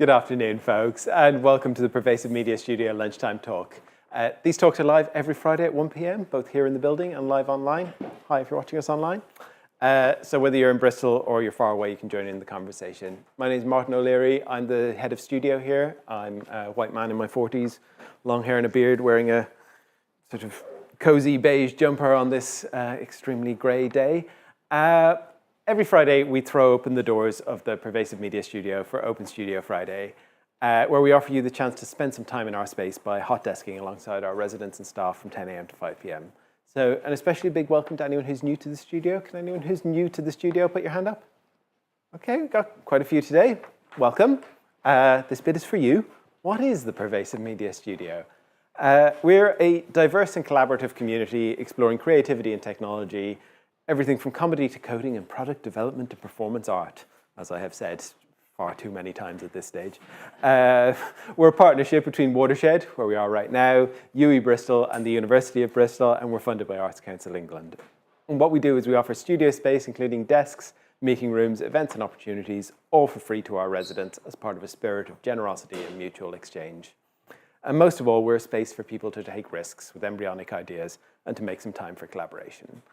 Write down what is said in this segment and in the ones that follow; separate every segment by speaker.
Speaker 1: Good afternoon, folks, and welcome to the Pervasive Media Studio Lunchtime Talk. These talks are live every Friday at 1 p.m, both here in the building and live online. Hi, if you're watching us online. So whether you're in Bristol or you're far away, you can join in the conversation. My name is Martin O'Leary. I'm the head of studio here. I'm a white man in my 40s, long hair and a beard, wearing a sort of cozy beige jumper on this extremely grey day. Every Friday, we throw open the doors of the Pervasive Media Studio for Open Studio Friday, where we offer you the chance to spend some time in our space by hot desking alongside our residents and staff from 10 a.m. to 5 p.m. So an especially big welcome to anyone who's new to the studio. Can anyone who's new to the studio put your hand up? Okay, we've got quite a few today. Welcome. This bit is for you. What is the Pervasive Media Studio? We're a diverse and collaborative community exploring creativity and technology, everything from comedy to coding and product development to performance art, as I have said far too many times at this stage. We're a partnership between Watershed, where we are right now, UE Bristol and the University of Bristol, and we're funded by Arts Council England. And what we do is we offer studio space, including desks, meeting rooms, events and opportunities, all for free to our residents as part of a spirit of generosity and mutual exchange. And most of all, we're a space for people to take risks with embryonic ideas and to make some time for collaboration.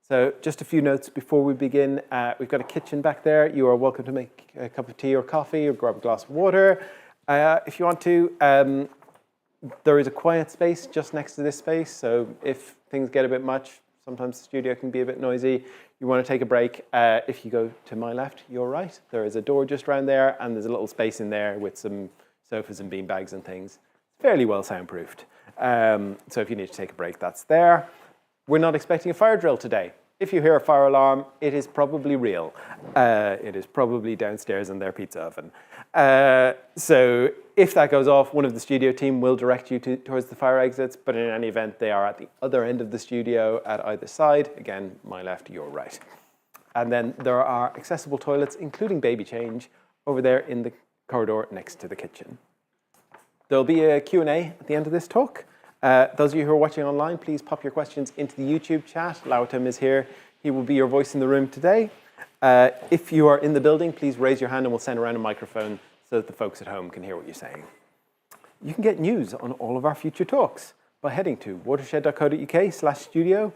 Speaker 1: So just a few notes before we begin. We've got a kitchen back there. You are welcome to make a cup of tea or coffee or grab a glass of water. If you want to, there is a quiet space just next to this space. So if things get a bit much, sometimes the studio can be a bit noisy. You want to take a break. If you go to my left, your right, there is a door just around there, and there's a little space in there with some sofas and beanbags and things. Fairly well soundproofed. So if you need to take a break, that's there. We're not expecting a fire drill today. If you hear a fire alarm, it is probably real. It is probably downstairs in their pizza oven. So if that goes off, one of the studio team will direct you towards the fire exits, but in any event, they are at the other end of the studio at either side. Again, my left, your right. And then there are accessible toilets, including baby change, over there in the corridor next to the kitchen. There'll be a Q&A at the end of this talk. Those of you who are watching online, please pop your questions into the YouTube chat. Lautem is here. He will be your voice in the room today. If you are in the building, please raise your hand and we'll send around a microphone so that the folks at home can hear what you're saying. You can get news on all of our future talks by heading to watershed.co.uk/studio,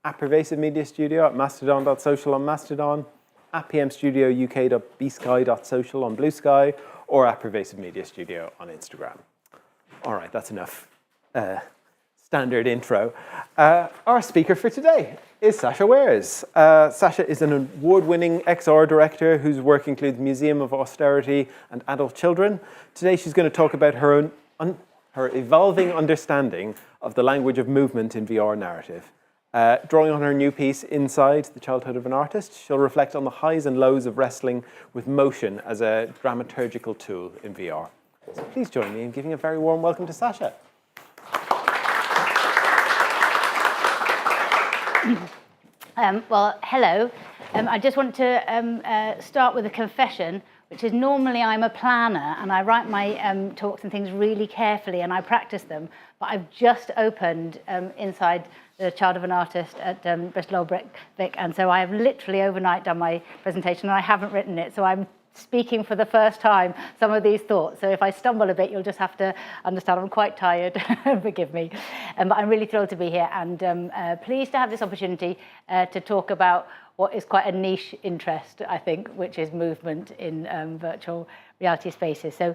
Speaker 1: at Pervasive Media Studio, at mastodon.social on Mastodon, at pmstudiouk.bsky.social on Blue Sky, or at Pervasive Media Studio on Instagram. All right, that's enough standard intro. Our speaker for today is Sacha Wares. Sacha is an award-winning XR director whose work includes Museum of Austerity and Adult Children. Today she's going to talk about her evolving understanding of the language of movement in VR narrative. Drawing on her new piece, Inside, The Childhood of an Artist, she'll reflect on the highs and lows of wrestling with motion as a dramaturgical tool in VR. So please join me in giving a very warm welcome to Sacha.
Speaker 2: Well, hello. I just want to start with a confession, which is normally I'm a planner and I write my talks and things really carefully and I practice them, but I've just opened Inside the Child of an Artist at Bristol Old Vic, and so I have literally overnight done my presentation and I haven't written it, so I'm speaking for the first time some of these thoughts. So if I stumble a bit, you'll just have to understand I'm quite tired. Forgive me. But I'm really thrilled to be here and pleased to have this opportunity to talk about what is quite a niche interest, I think, which is movement in virtual reality spaces. So,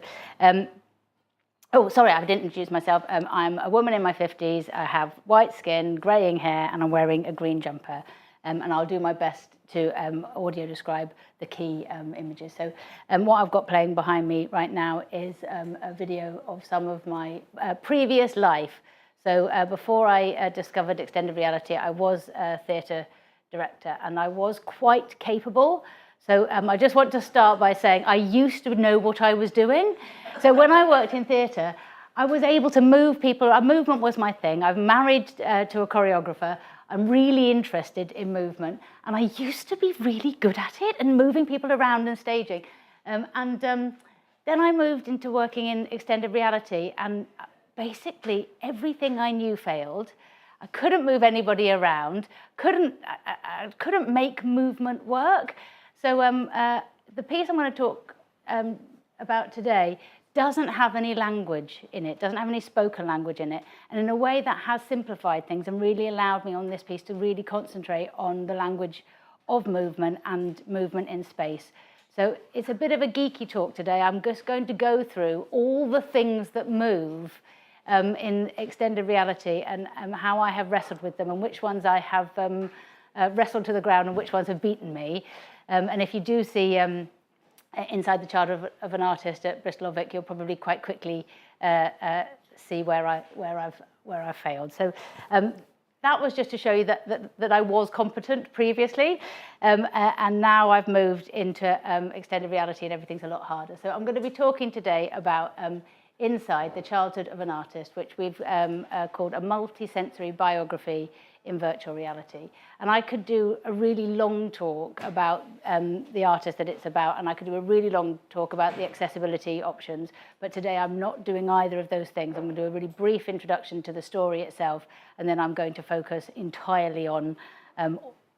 Speaker 2: oh, sorry, I didn't introduce myself. I'm a woman in my 50s. I have white skin, greying hair, and I'm wearing a green jumper. And I'll do my best to audio describe the key images. So what I've got playing behind me right now is a video of some of my previous life. So before I discovered extended reality, I was a theatre director and I was quite capable. So I just want to start by saying I used to know what I was doing. So when I worked in theatre, I was able to move people. Movement was my thing. I'm married to a choreographer. I'm really interested in movement, and I used to be really good at it and moving people around and staging. Then I moved into working in extended reality, and basically everything I knew failed. I couldn't move anybody around, I couldn't make movement work. So the piece I'm going to talk about today doesn't have any language in it, doesn't have any spoken language in it. And in a way that has simplified things and really allowed me on this piece to really concentrate on the language of movement and movement in space. So it's a bit of a geeky talk today. I'm just going to go through all the things that move in extended reality and how I have wrestled with them and which ones I have wrestled to the ground and which ones have beaten me. And if you do see Inside the Child of an Artist at Bristol Vic, you'll probably quite quickly see where I've failed. So that was just to show you that I was competent previously, and now I've moved into extended reality and everything's a lot harder. So I'm going to be talking today about Inside the Childhood of an Artist, which we've called a multi-sensory biography in virtual reality. And I could do a really long talk about the artist that it's about, and I could do a really long talk about the accessibility options, but today I'm not doing either of those things. I'm going to do a really brief introduction to the story itself, and then I'm going to focus entirely on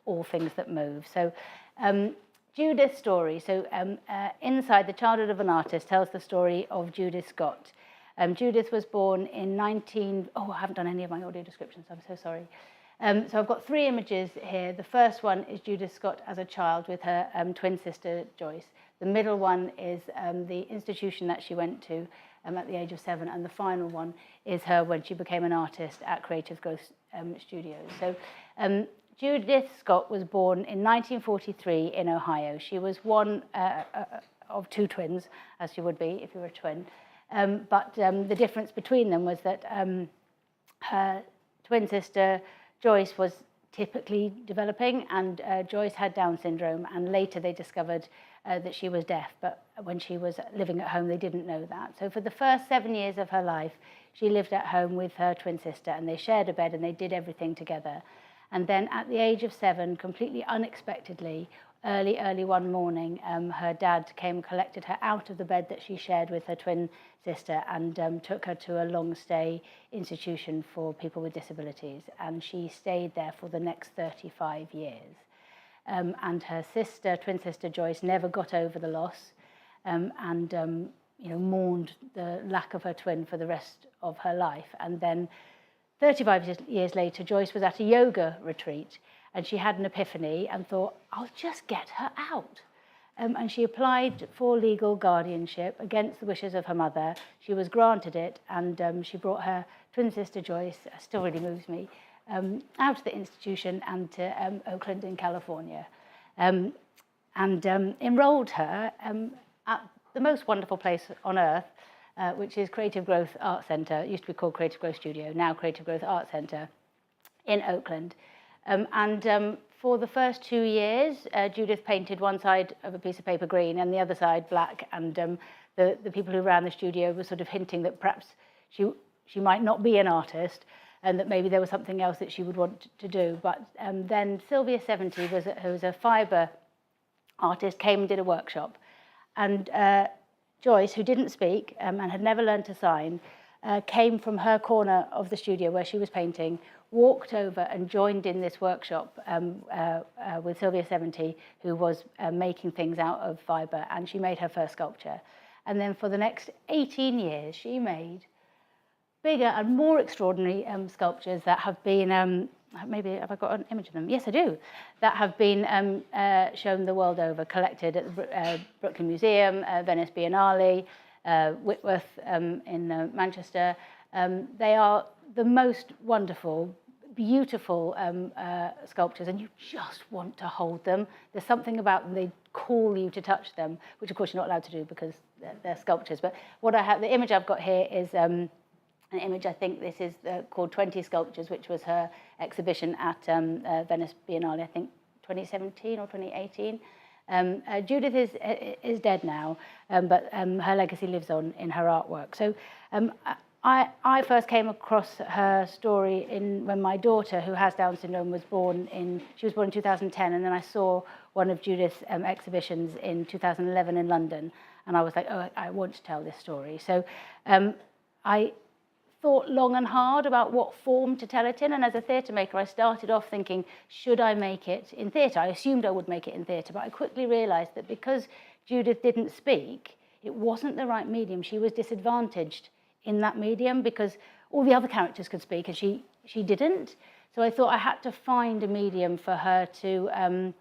Speaker 2: all things that move. So Judith's story. So Inside the Childhood of an Artist tells the story of Judith Scott. Judith was born in I haven't done any of my audio descriptions, I'm so sorry. So I've got 3 images here. The first one is Judith Scott as a child with her twin sister Joyce. The middle one is the institution that she went to at the age of 7, and the final one is her when she became an artist at Creative Growth Studios. So Judith Scott was born in 1943 in Ohio. She was one of 2 twins, as she would be if you were a twin. But the difference between them was that her twin sister Joyce was typically developing, and Joyce had Down syndrome, and later they discovered that she was deaf, but when she was living at home they didn't know that. So for the first 7 years of her life she lived at home with her twin sister, and they shared a bed and they did everything together. And then at the age of 7, completely unexpectedly, early one morning, her dad came and collected her out of the bed that she shared with her twin sister and took her to a long stay institution for people with disabilities. And she stayed there for the next 35 years. And her twin sister Joyce, never got over the loss and mourned the lack of her twin for the rest of her life. And then 35 years later, Joyce was at a yoga retreat, and she had an epiphany and thought, I'll just get her out. And she applied for legal guardianship against the wishes of her mother. She was granted it, and she brought her twin sister Joyce, still really moves me, out of the institution and to Oakland in California, and enrolled her at the most wonderful place on earth, which is Creative Growth Art Center. It used to be called Creative Growth Studio, now Creative Growth Art Center in Oakland. For the first 2 years, Judith painted one side of a piece of paper green and the other side black, and the people who ran the studio were sort of hinting that perhaps she might not be an artist and that maybe there was something else that she would want to do. But then Sylvia 70, who was a fibre artist, came and did a workshop. And Joyce, who didn't speak and had never learned to sign, came from her corner of the studio where she was painting, walked over and joined in this workshop with Sylvia 70, who was making things out of fibre, and she made her first sculpture. And then for the next 18 years, she made bigger and more extraordinary sculptures that have been, maybe have I got an image of them? Yes, I do. That have been shown the world over, collected at the Brooklyn Museum, Venice Biennale, Whitworth in Manchester. They are the most wonderful, beautiful sculptures, and you just want to hold them. There's something about them, they call you to touch them, which of course you're not allowed to do because they're sculptures. But what I have, the image I've got here is an image, I think this is called 20 Sculptures, which was her exhibition at Venice Biennale, I think 2017 or 2018. Judith is dead now, but her legacy lives on in her artwork. So I first came across her story when my daughter, who has Down syndrome, was born in 2010, and then I saw one of Judith's exhibitions in 2011 in London, and I was like, oh, I want to tell this story. So I thought long and hard about what form to tell it in, and as a theatre maker I started off thinking, should I make it in theatre? I assumed I would make it in theatre, but I quickly realised that because Judith didn't speak, it wasn't the right medium. She was disadvantaged in that medium because all the other characters could speak and she didn't. So I thought I had to find a medium for her to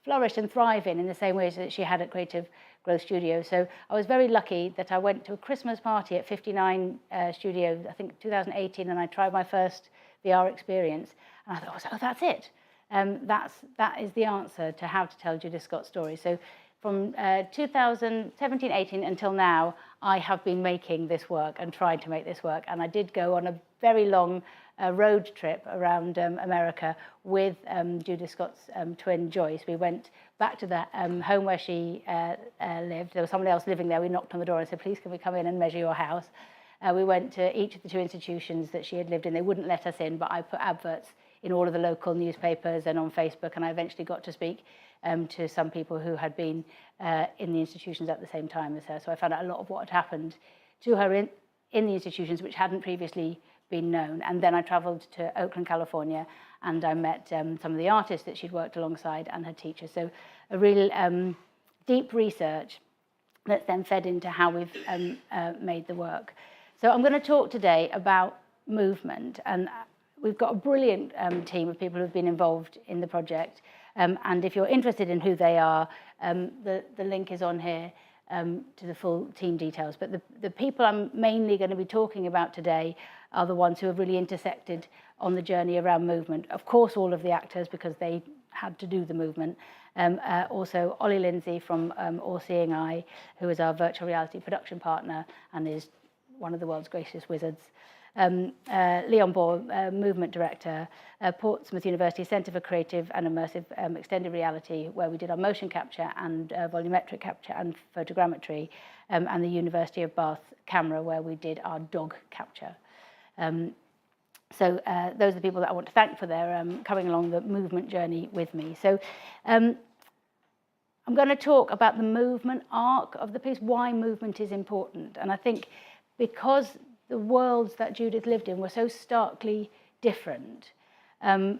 Speaker 2: flourish and thrive in the same ways that she had at Creative Growth Studio. So I was very lucky that I went to a Christmas party at 59 Studio, I think 2018, and I tried my first VR experience. And I thought, oh, that's it. That is the answer to how to tell Judith Scott's story. So from 2017-18 until now, I have been making this work and trying to make this work. And I did go on a very long road trip around America with Judith Scott's twin Joyce. We went back to the home where she lived. There was someone else living there. We knocked on the door and said, please, can we come in and measure your house? We went to each of the 2 institutions that she had lived in. They wouldn't let us in, but I put adverts in all of the local newspapers and on Facebook, and I eventually got to speak to some people who had been in the institutions at the same time as her. So I found out a lot of what had happened to her in the institutions, which hadn't previously been known. And then I travelled to Oakland, California, and I met some of the artists that she'd worked alongside and her teachers. So a real deep research that's then fed into how we've made the work. So I'm going to talk today about movement, and we've got a brilliant team of people who've been involved in the project. And if you're interested in who they are, the link is on here to the full team details. But the people I'm mainly going to be talking about today are the ones who have really intersected on the journey around movement. Of course, all of the actors, because they had to do the movement. Also, Ollie Lindsay from All Seeing Eye, who is our virtual reality production partner and is one of the world's greatest wizards. Leon Ball, movement director, Portsmouth University Centre for Creative and Immersive Extended Reality, where we did our motion capture and volumetric capture and photogrammetry, and the University of Bath camera, where we did our dog capture. So those are the people that I want to thank for their coming along the movement journey with me. So I'm going to talk about the movement arc of the piece, why movement is important. And I think because the worlds that Judith lived in were so starkly different, and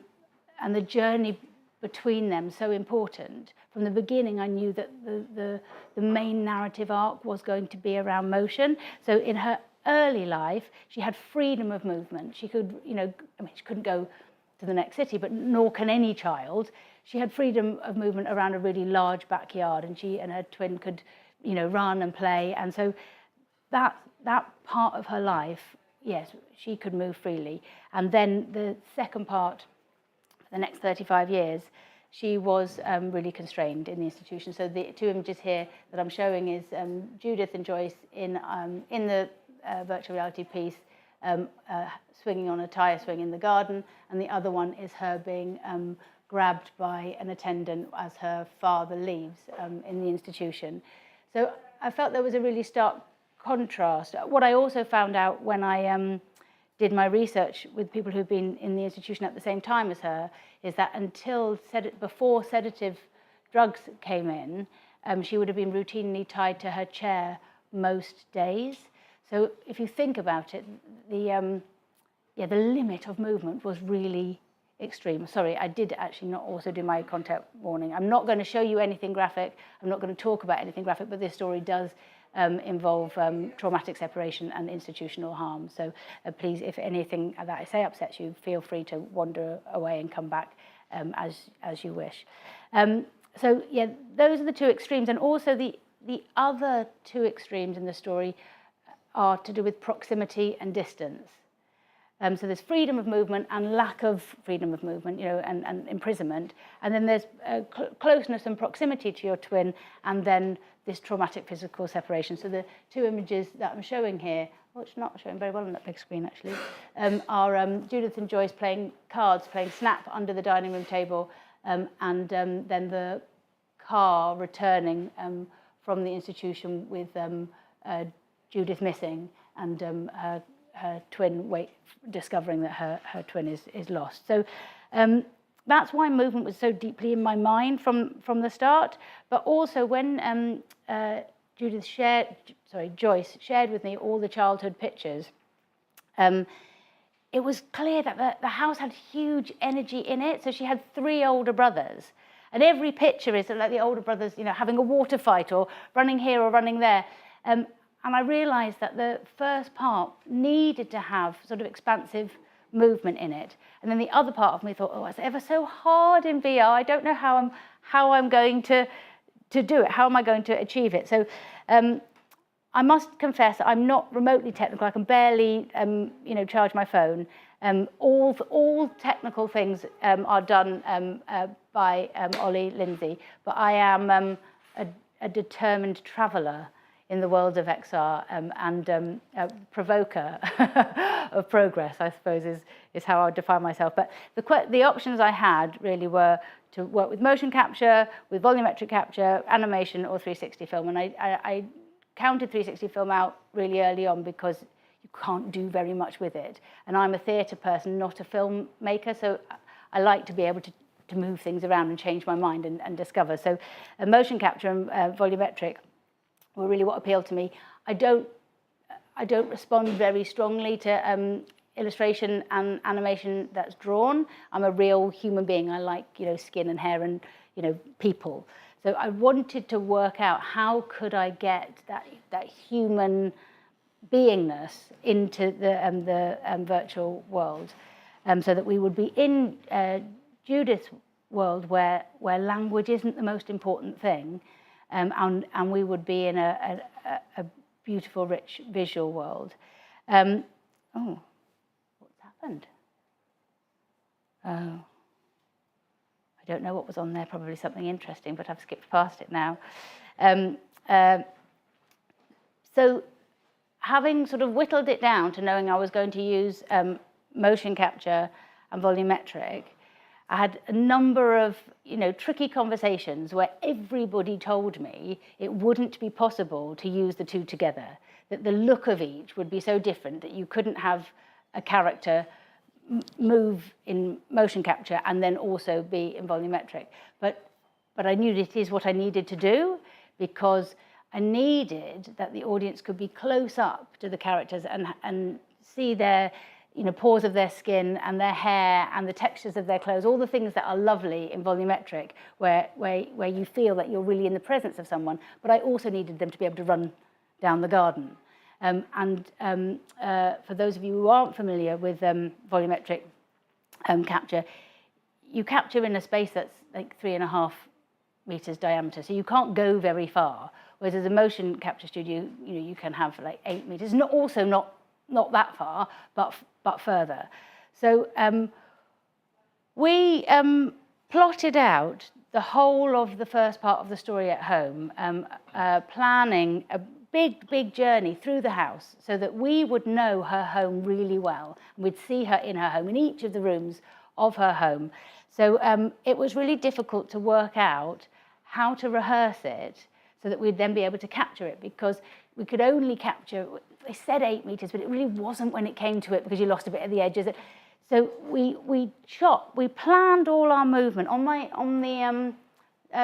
Speaker 2: the journey between them so important. From the beginning, I knew that the main narrative arc was going to be around motion. So in her early life, she had freedom of movement. She could, she couldn't go to the next city, but nor can any child. She had freedom of movement around a really large backyard, and she and her twin could, run and play. And so that part of her life, yes, she could move freely. And then the second part, for the next 35 years, she was really constrained in the institution. So the 2 images here that I'm showing is Judith and Joyce in the virtual reality piece, swinging on a tire swing in the garden, and the other one is her being grabbed by an attendant as her father leaves in the institution. So I felt there was a really stark contrast. What I also found out when I did my research with people who've been in the institution at the same time as her is that before sedative drugs came in, she would have been routinely tied to her chair most days. So if you think about it, the limit of movement was really extreme. Sorry, I did actually not also do my content warning. I'm not going to show you anything graphic. I'm not going to talk about anything graphic, but this story does involve traumatic separation and institutional harm. So please, if anything that I say upsets you, feel free to wander away and come back as you wish. So yeah, those are the 2 extremes. And also the other 2 extremes in the story are to do with proximity and distance. So there's freedom of movement and lack of freedom of movement, and imprisonment. And then there's closeness and proximity to your twin, and then this traumatic physical separation. So the 2 images that I'm showing here, which are not showing very well on that big screen actually, are Judith and Joyce playing cards, playing Snap under the dining room table, and then the car returning from the institution with Judith missing, and her twin discovering that her twin is lost. So that's why movement was so deeply in my mind from the start. But also when Joyce shared with me all the childhood pictures, it was clear that the house had huge energy in it. So she had 3 older brothers, And every picture is like the older brothers, having a water fight or running here or running there. And I realised that the first part needed to have sort of expansive movement in it. And then the other part of me thought, oh, it's ever so hard in VR. I don't know how I'm going to do it. How am I going to achieve it? So I must confess I'm not remotely technical. I can barely, charge my phone. All technical things are done by Ollie Lindsay, but I am a determined traveller in the world of XR and a provoker of progress, I suppose, is how I would define myself. But the options I had really were to work with motion capture, with volumetric capture, animation, or 360 film. And I counted 360 film out really early on because you can't do very much with it. And I'm a theatre person, not a filmmaker, so I like to be able to move things around and change my mind and discover. So motion capture and volumetric were really what appealed to me. I don't respond very strongly to illustration and animation that's drawn. I'm a real human being. I like skin and hair and people. So I wanted to work out how could I get that human beingness into the virtual world, so that we would be in Judith's world where language isn't the most important thing. And we would be in a beautiful, rich visual world. Oh, what's happened? Oh, I don't know what was on there, probably something interesting, but I've skipped past it now. So having sort of whittled it down to knowing I was going to use motion capture and volumetric, I had a number of, tricky conversations where everybody told me it wouldn't be possible to use the two together, that the look of each would be so different that you couldn't have a character move in motion capture and then also be in volumetric. But I knew it is what I needed to do, because I needed that the audience could be close up to the characters and see their pores of their skin and their hair and the textures of their clothes, all the things that are lovely in volumetric, where you feel that you're really in the presence of someone. But I also needed them to be able to run down the garden. For those of you who aren't familiar with volumetric capture, you capture in a space that's like 3.5 meters diameter, so you can't go very far. Whereas as a motion capture studio, you can have like 8 meters, not that far, but further. So we plotted out the whole of the first part of the story at home, planning a big journey through the house so that we would know her home really well. We'd see her in her home, in each of the rooms of her home. So it was really difficult to work out how to rehearse it so that we'd then be able to capture it, because we could only capture, they said 8 meters, but it really wasn't when it came to it, because you lost a bit of the edges. So we planned all our movement. On the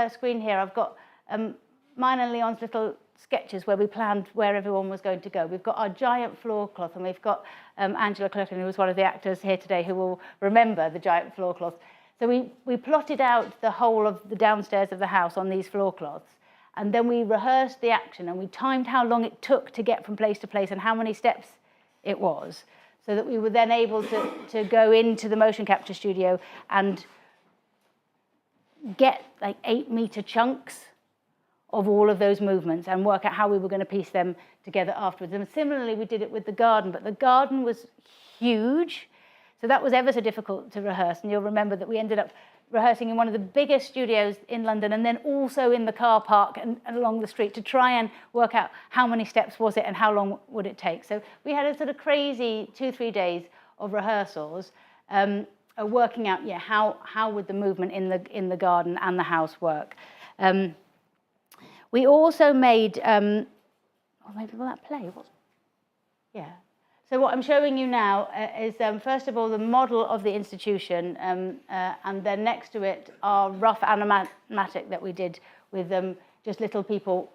Speaker 2: screen here, I've got mine and Leon's little sketches where we planned where everyone was going to go. We've got our giant floor cloth, and we've got Angela Clutton, who was one of the actors here today, who will remember the giant floor cloth. So we plotted out the whole of the downstairs of the house on these floor cloths. And then we rehearsed the action, and we timed how long it took to get from place to place and how many steps it was, so that we were then able to go into the motion capture studio and get like 8-meter chunks of all of those movements and work out how we were going to piece them together afterwards. And similarly, we did it with the garden, but the garden was huge, so that was ever so difficult to rehearse. And you'll remember that we ended up rehearsing in one of the biggest studios in London, and then also in the car park and along the street, to try and work out how many steps was it and how long would it take. So we had a sort of crazy 2-3 days of rehearsals, working out how would the movement in the garden and the house work. We also made, oh, maybe will that play? Yeah. So what I'm showing you now is, first of all, the model of the institution, and then next to it, our rough animatic that we did with just little people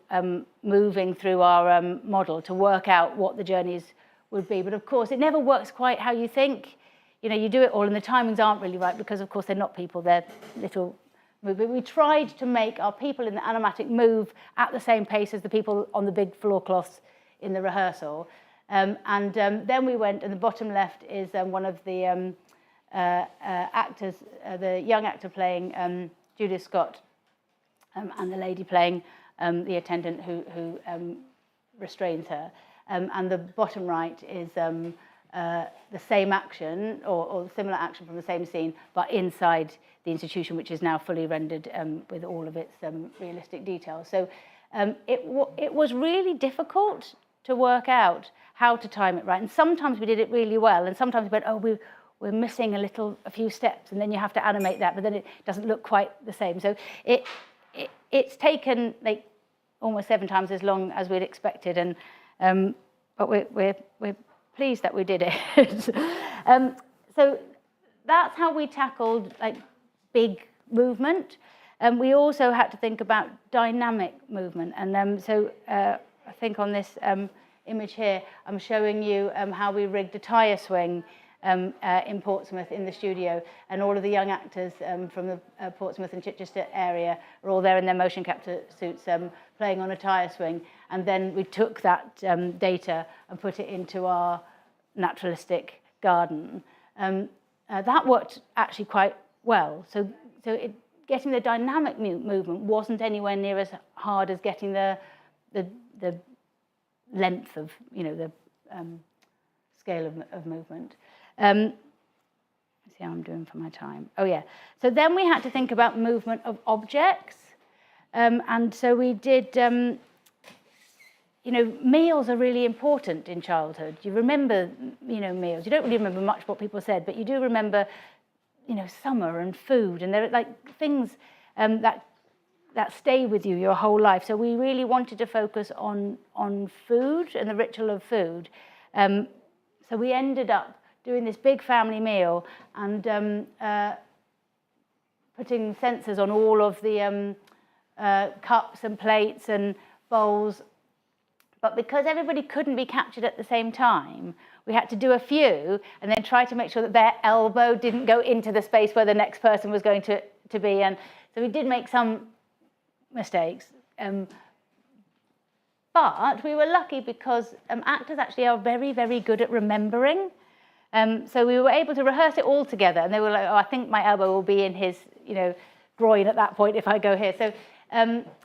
Speaker 2: moving through our model to work out what the journeys would be. But of course, it never works quite how you think. You do it all, and the timings aren't really right because, of course, they're not people, they're little movement. We tried to make our people in the animatic move at the same pace as the people on the big floor cloths in the rehearsal. Then we went, and the bottom left is one of the actors, the young actor playing Judith Scott, and the lady playing the attendant who restrains her. And the bottom right is the same action or similar action from the same scene, but inside the institution, which is now fully rendered with all of its realistic details. So it was really difficult to work out how to time it right. And sometimes we did it really well, and sometimes we went, oh, we're missing a few steps, and then you have to animate that, but then it doesn't look quite the same. So it's taken like almost 7 times as long as we'd expected, and but we're pleased that we did it. So that's how we tackled like big movement. We also had to think about dynamic movement, and so I think on this image here, I'm showing you how we rigged a tyre swing in Portsmouth in the studio, and all of the young actors from the Portsmouth and Chichester area are all there in their motion capture suits playing on a tyre swing. And then we took that data and put it into our naturalistic garden. That worked actually quite well. So getting the dynamic movement wasn't anywhere near as hard as getting the length of, the scale of movement. Let's see how I'm doing for my time. Oh yeah. So then we had to think about movement of objects, and so we did. Meals are really important in childhood. You remember, meals. You don't really remember much what people said, but you do remember, summer and food, and they're like things that stay with you your whole life. So we really wanted to focus on food and the ritual of food. So we ended up doing this big family meal and putting sensors on all of the cups and plates and bowls. But because everybody couldn't be captured at the same time, we had to do a few and then try to make sure that their elbow didn't go into the space where the next person was going to be. And so we did make some mistakes. But we were lucky because actors actually are very, very good at remembering. So we were able to rehearse it all together. And they were like, oh, I think my elbow will be in his, groin at that point if I go here. So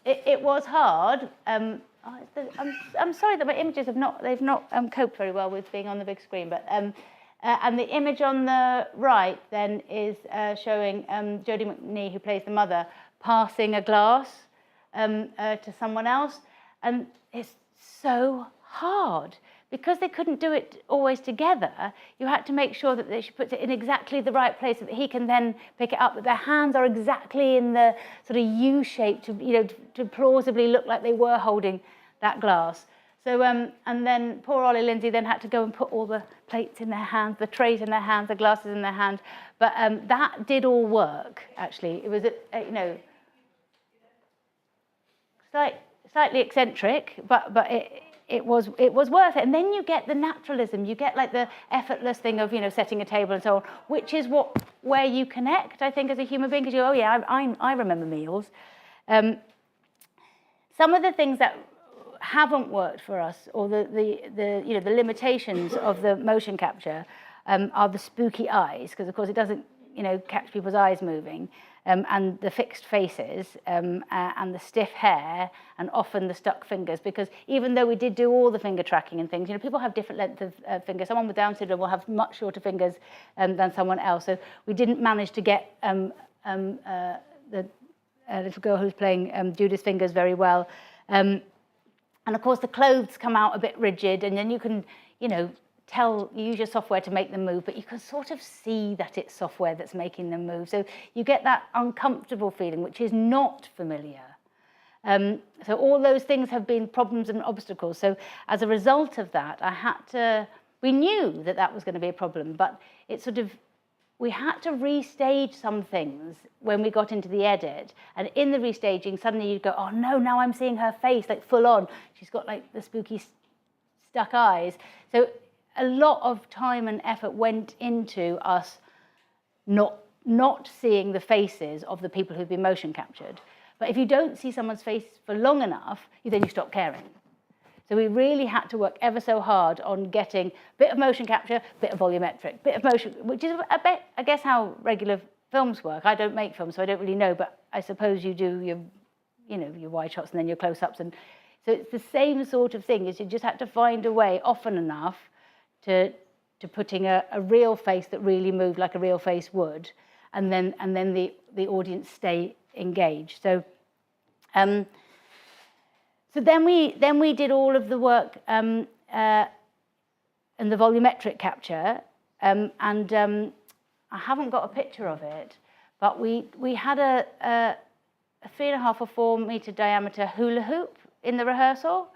Speaker 2: it was hard. I'm sorry that my images they've not coped very well with being on the big screen, but and the image on the right then is showing Jodie McNee, who plays the mother, passing a glass to someone else, and it's so hard because they couldn't do it always together. You had to make sure that she puts it in exactly the right place so that he can then pick it up, that their hands are exactly in the sort of U shape to plausibly look like they were holding that glass. So, and then poor Ollie Lindsay then had to go and put all the plates in their hands, the trays in their hands, the glasses in their hands. But that did all work, actually. It was, slightly eccentric, but it was worth it. And then you get the naturalism, you get like the effortless thing of setting a table and so on, which is where you connect, I think, as a human being, because you go, oh yeah, I remember meals. Some of the things that haven't worked for us, or the limitations of the motion capture, are the spooky eyes, because of course it doesn't catch people's eyes moving, and the fixed faces, and the stiff hair, and often the stuck fingers, because even though we did do all the finger tracking and things, people have different lengths of fingers. Someone with Down syndrome will have much shorter fingers than someone else, so we didn't manage to get the little girl who's playing Judith's fingers very well. And of course the clothes come out a bit rigid, and then you can, you use your software to make them move, but you can sort of see that it's software that's making them move. So you get that uncomfortable feeling, which is not familiar. So all those things have been problems and obstacles. So as a result of that, we knew that was going to be a problem, but we had to restage some things when we got into the edit. And in the restaging, suddenly you'd go, oh no, now I'm seeing her face, like full on. She's got like the spooky stuck eyes. So a lot of time and effort went into us not not seeing the faces of the people who've been motion captured. But if you don't see someone's face for long enough, then you stop caring. So we really had to work ever so hard on getting a bit of motion capture, a bit of volumetric, bit of motion, which is a bit, I guess, how regular films work. I don't make films, so I don't really know, but I suppose you do your, your wide shots and then your close-ups. And so it's the same sort of thing, is you just have to find a way often enough to putting a real face that really moved like a real face would, and then the audience stay engaged. So then we did all of the work and the volumetric capture, and I haven't got a picture of it, but we had a 3.5 or 4 meter diameter hula hoop in the rehearsal.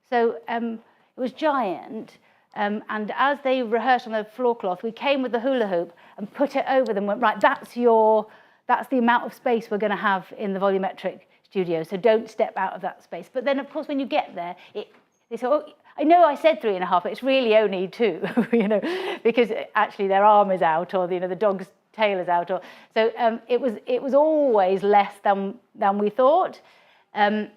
Speaker 2: So it was giant. And as they rehearsed on the floor cloth, we came with the hula hoop and put it over them. Went, right, that's the amount of space we're going to have in the volumetric studio. So don't step out of that space. But then, of course, when you get there, they say, "Oh, I know I said 3.5, but it's really only 2," because actually their arm is out, or the dog's tail is out, or so it was always less than we thought. The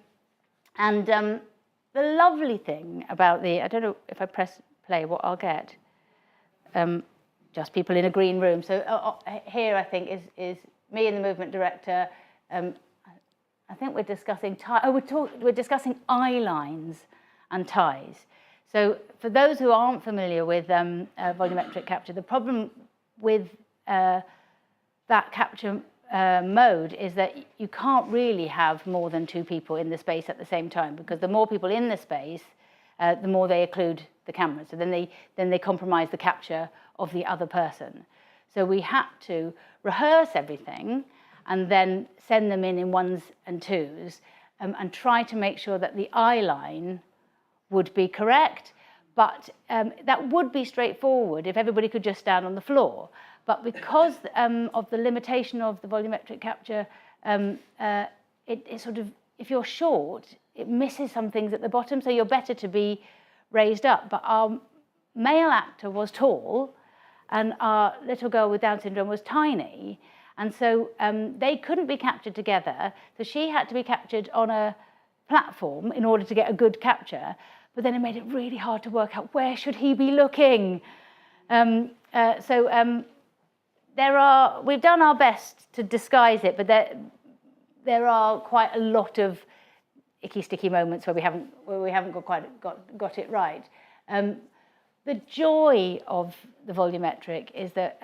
Speaker 2: lovely thing about I don't know if I press play what I'll get. Just people in a green room. So here I think is me and the movement director. I think we're discussing we're discussing eye lines and ties. So for those who aren't familiar with volumetric capture, the problem with that capture mode is that you can't really have more than 2 people in the space at the same time, because the more people in the space, the more they occlude the camera. So then they compromise the capture of the other person. So we had to rehearse everything and then send them in 1s and 2s, and try to make sure that the eye line would be correct. But that would be straightforward if everybody could just stand on the floor. But because of the limitation of the volumetric capture, it sort of, if you're short, it misses some things at the bottom, so you're better to be raised up. But our male actor was tall, and our little girl with Down syndrome was tiny, and so they couldn't be captured together. So she had to be captured on a platform in order to get a good capture. But then it made it really hard to work out where should he be looking. We've done our best to disguise it, but there are quite a lot of icky, sticky moments where we haven't got it right. The joy of the volumetric is that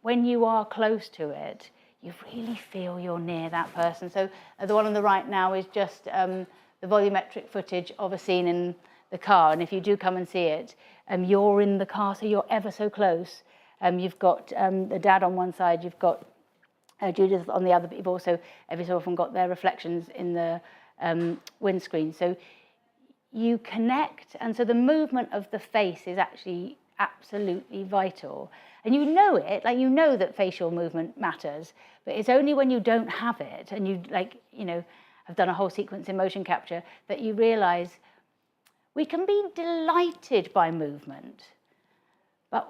Speaker 2: when you are close to it, you really feel you're near that person. So the one on the right now is just the volumetric footage of a scene in the car, and if you do come and see it, you're in the car, so you're ever so close. You've got the dad on one side, you've got Judith on the other, but you've also every so often got their reflections in the windscreen. So you connect, and so the movement of the face is actually absolutely vital. And you know it, like you know that facial movement matters, but it's only when you don't have it and you have done a whole sequence in motion capture that you realise we can be delighted by movement, but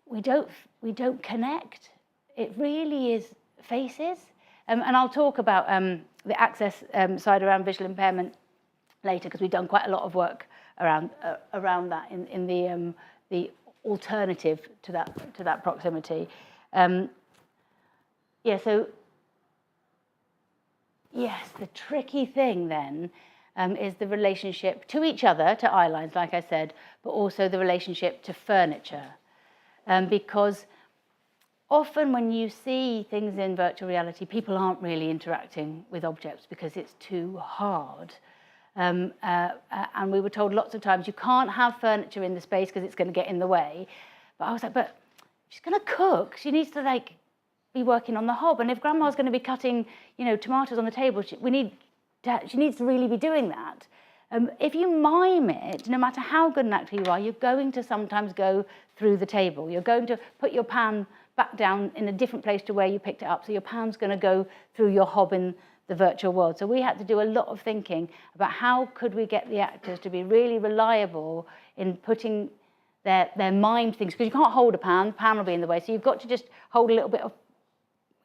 Speaker 2: we don't connect. It really is faces. And I'll talk about the access side around visual impairment later, because we've done quite a lot of work around that in the alternative to that proximity. So yes, the tricky thing then is the relationship to each other, to eye lines, like I said, but also the relationship to furniture. Because often when you see things in virtual reality, people aren't really interacting with objects because it's too hard. And we were told lots of times, you can't have furniture in the space because it's going to get in the way. But I was like, but she's going to cook. She needs to be working on the hob. And if grandma's going to be cutting, tomatoes on the table, she needs to really be doing that. If you mime it, no matter how good an actor you are, you're going to sometimes go through the table. You're going to put your pan back down in a different place to where you picked it up. So your pan's going to go through your hob in the virtual world. So we had to do a lot of thinking about how could we get the actors to be really reliable in putting their mimed things, because you can't hold a pan, the pan will be in the way. So you've got to just hold a little bit of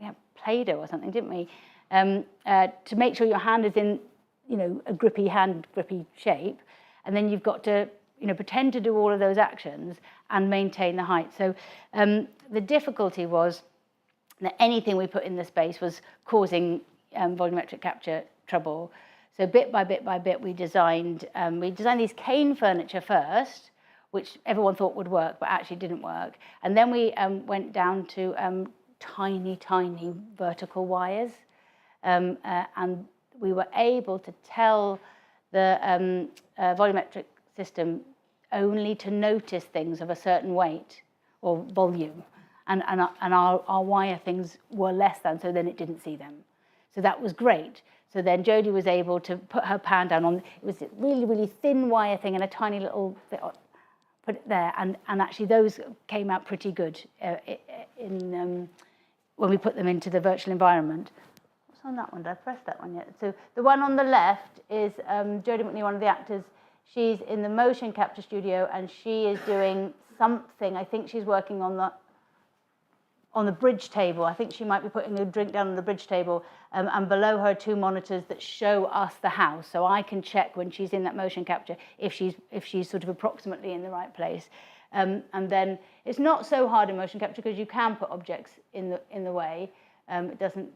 Speaker 2: had Play-Doh or something, didn't we? To make sure your hand is in, a grippy shape, and then you've got to, pretend to do all of those actions and maintain the height. So the difficulty was that anything we put in the space was causing volumetric capture trouble. So bit by bit, we designed these cane furniture first, which everyone thought would work, but actually didn't work. And then we went down to tiny vertical wires. And we were able to tell the volumetric system only to notice things of a certain weight or volume. And our wire things were less than, so then it didn't see them. So that was great. So then Jodie was able to put her pan down on, it was a really thin wire thing and a tiny little bit, put it there, and actually those came out pretty good when we put them into the virtual environment. What's on that one? Did I press that one yet? So the one on the left is Jodie McNeil, one of the actors. She's in the motion capture studio and she is doing something. I think she's working on the bridge table. I think she might be putting a drink down on the bridge table, and below her 2 monitors that show us the house, so I can check when she's in that motion capture if she's sort of approximately in the right place. And then it's not so hard in motion capture because you can put objects in the way. It doesn't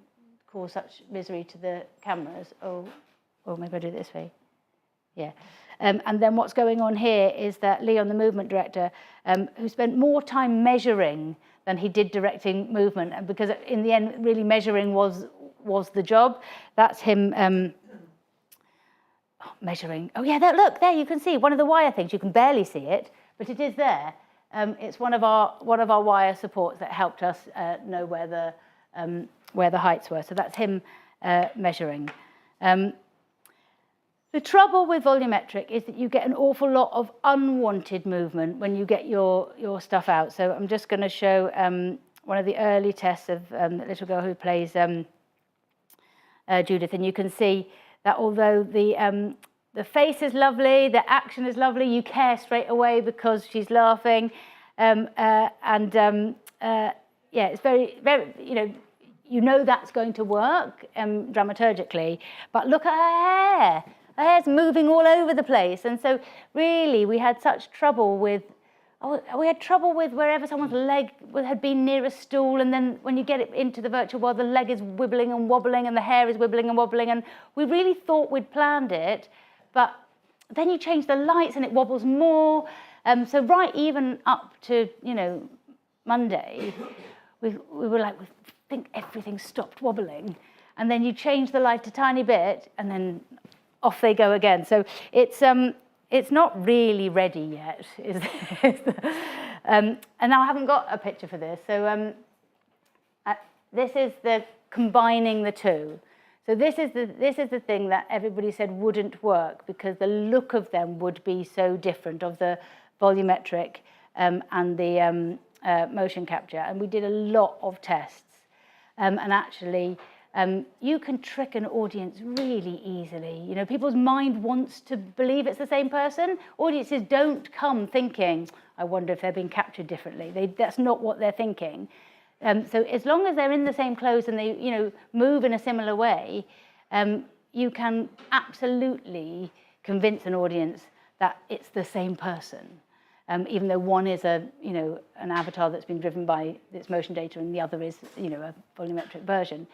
Speaker 2: cause such misery to the cameras. Oh, maybe I'll do it this way. Yeah. And then what's going on here is that Leon, the movement director, who spent more time measuring than he did directing movement, and because in the end, really measuring was the job. That's him measuring. Oh yeah, look there. You can see one of the wire things. You can barely see it, but it is there. It's one of our wire supports that helped us know where the heights were. So that's him measuring. The trouble with volumetric is that you get an awful lot of unwanted movement when you get your stuff out. So I'm just going to show one of the early tests of the little girl who plays Judith, and you can see that although the face is lovely, the action is lovely, you care straight away because she's laughing, yeah, it's very you know that's going to work dramaturgically, but look at her hair. Her hair's moving all over the place. And so really we had such trouble with, wherever someone's leg had been near a stool, and then when you get it into the virtual world, the leg is wibbling and wobbling and the hair is wibbling and wobbling, and we really thought we'd planned it, but then you change the lights and it wobbles more. So right even up to, Monday, we were like, we think everything stopped wobbling, and then you change the light a tiny bit and then off they go again. So it's not really ready yet. And now I haven't got a picture for this. So this is the combining the two. So this is the thing that everybody said wouldn't work because the look of them would be so different, of the volumetric and the motion capture. And we did a lot of tests. And actually, you can trick an audience really easily. People's mind wants to believe it's the same person. Audiences don't come thinking, I wonder if they're being captured differently. That's not what they're thinking. So as long as they're in the same clothes and they, move in a similar way, you can absolutely convince an audience that it's the same person. Even though one is an avatar that's been driven by its motion data and the other is, a volumetric version.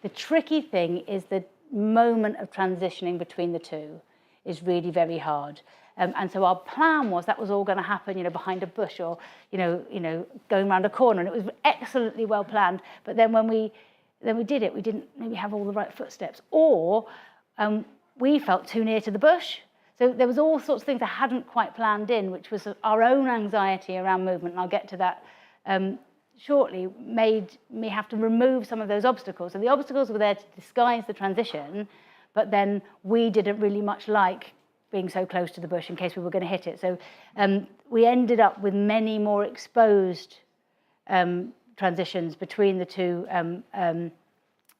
Speaker 2: The tricky thing is the moment of transitioning between the two is really very hard. And so our plan was that was all going to happen, behind a bush or, going around a corner. And it was excellently well planned. But then when we did it, we didn't maybe have all the right footsteps, or we felt too near to the bush. So there was all sorts of things I hadn't quite planned in, which was our own anxiety around movement. And I'll get to that shortly, made me have to remove some of those obstacles. So the obstacles were there to disguise the transition, but then we didn't really much like being so close to the bush in case we were going to hit it. So we ended up with many more exposed transitions between the two